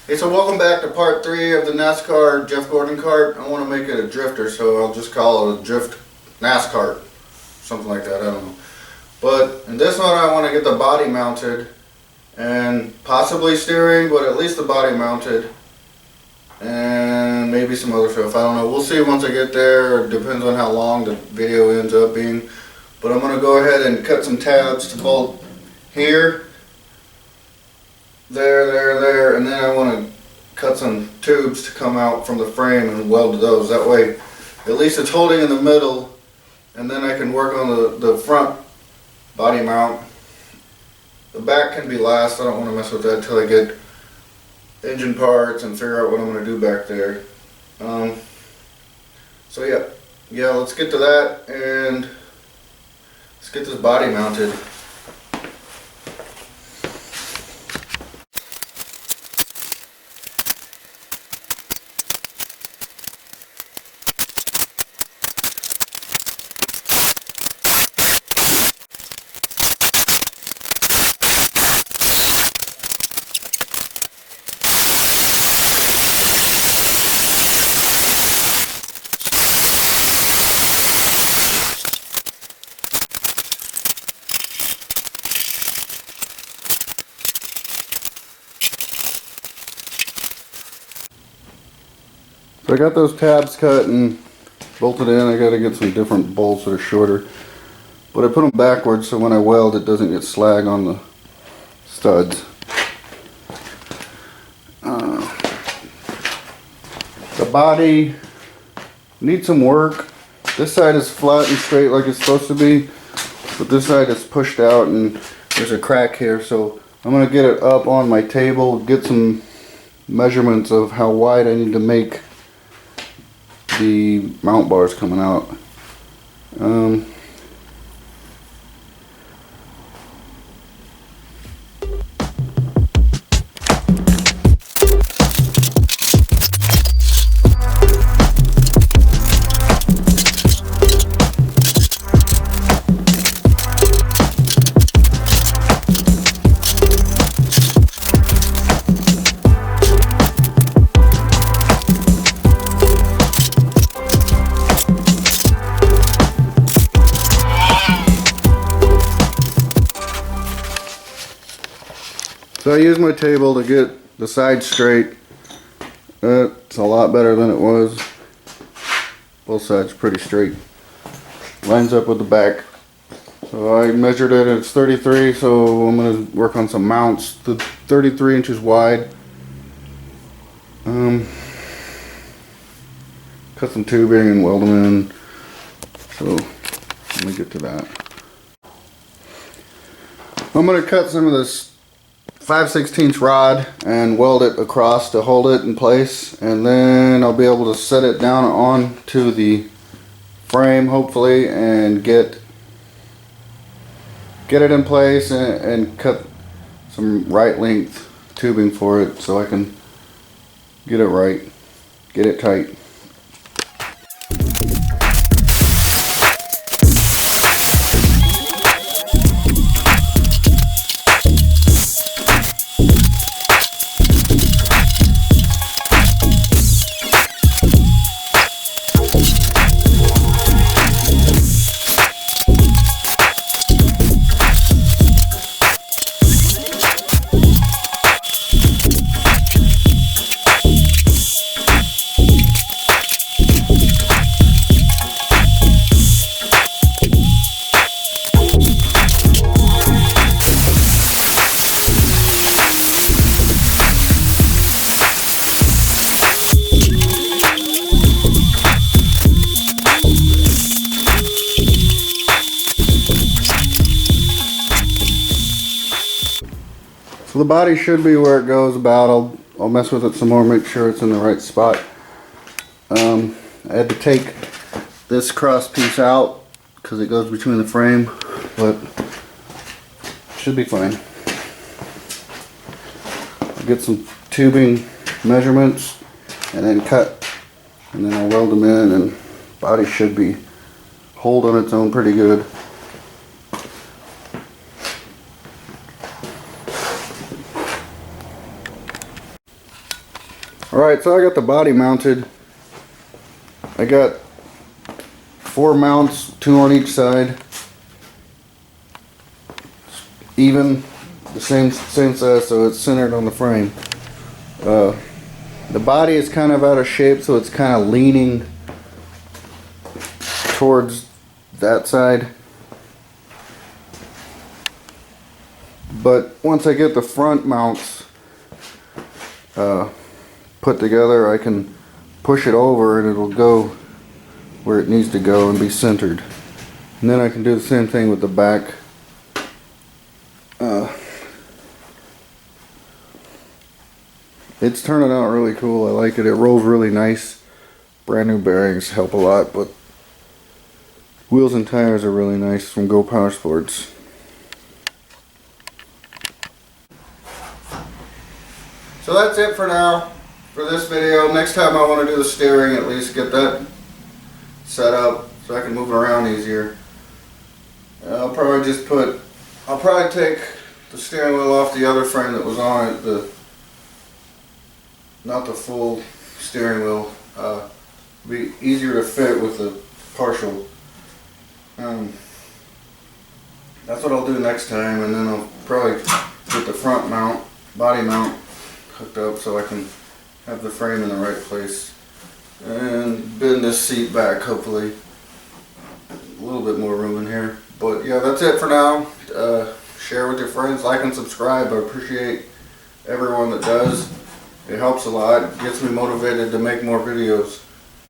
Hey, so welcome back to part 3 of the NASCAR Jeff Gordon kart. I want to make it a drifter, so I'll just call it a drift NASCAR. Something like that, I don't know. But in this one I want to get the body mounted and possibly steering, but at least the body mounted. And maybe some other stuff, I don't know. We'll see once I get there. It depends on how long the video ends up being. But I'm going to go ahead and cut some tabs to bolt here. There, and then I want to cut some tubes to come out from the frame and weld those. That way, at least it's holding in the middle, and then I can work on the front body mount. The back can be last. I don't want to mess with that until I get engine parts and figure out what I'm going to do back there. So yeah, let's get to that and let's get this body mounted. So I got those tabs cut and bolted in. I got to get some different bolts that are shorter. But I put them backwards so when I weld it doesn't get slag on the studs. The body needs some work. This side is flat and straight like it's supposed to be, but this side is pushed out and there's a crack here. So I'm going to get it up on my table, get some measurements of how wide I need to make the mount bars coming out. So I used my table to get the side straight. It's a lot better than it was. Both sides pretty straight. Lines up with the back. So I measured it, it's 33, so I'm going to work on some mounts. The 33 inches wide. Cut some tubing and weld them in. So let me get to that. I'm going to cut some of this 5/16 rod and weld it across to hold it in place, and then I'll be able to set it down onto the frame hopefully and get it in place and cut some right length tubing for it so I can get it right, get it tight. So the body should be where it goes about. I'll mess with it some more, make sure it's in the right spot. I had to take this cross piece out because it goes between the frame, but it should be fine. I'll get some tubing measurements and then cut, and then I'll weld them in, and body should be hold on its own pretty good. Alright, so I got the body mounted. I got 4 mounts, 2 on each side. Even, the same size, so it's centered on the frame. The body is kind of out of shape, so it's kind of leaning towards that side. But once I get the front mounts put together, I can push it over and it'll go where it needs to go and be centered. And then I can do the same thing with the back. It's turning out really cool. I like it. It rolls really nice. Brand new bearings help a lot, but wheels and tires are really nice from Go Power Sports. So that's it for now for this video. Next time I want to do the steering, at least get that set up so I can move it around easier. I'll probably take the steering wheel off the other frame that was on it, not the full steering wheel. Be easier to fit with the partial. That's what I'll do next time, and then I'll probably get the front mount, body mount hooked up so I can have the frame in the right place. And bend this seat back, hopefully. A little bit more room in here. But yeah, that's it for now. Share with your friends, like and subscribe. I appreciate everyone that does. It helps a lot, gets me motivated to make more videos.